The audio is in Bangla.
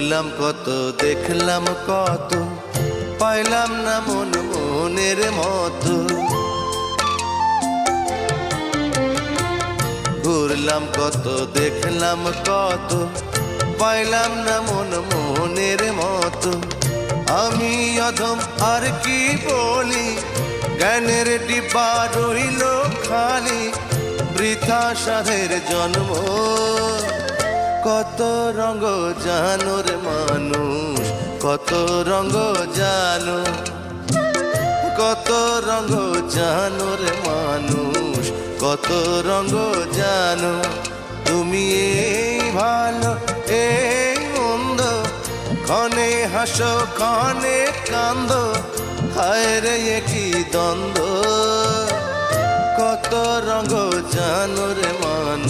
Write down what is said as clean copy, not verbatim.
ঘুরলাম কত, দেখলাম কত, পাইলাম না মন মনের মতো। ঘুরলাম কত, দেখলাম কত, পাইলাম না মন মনের মতো। আমি অধম আর কি বলি, জ্ঞানের ডিব্বা রইল খালি, বৃথা সাধের জন্ম। কত রঙ জানো রে মানুষ, কত রঙ জানো, কত রঙ জানো রে মানুষ, কত রঙ জানো। তুমি এই ভালো এই মন্দ, ক্ষণে হাসো ক্ষণে কান্দো, হায় রে কি দ্বন্দ্ব। কত রঙ জানো রে মানুষ।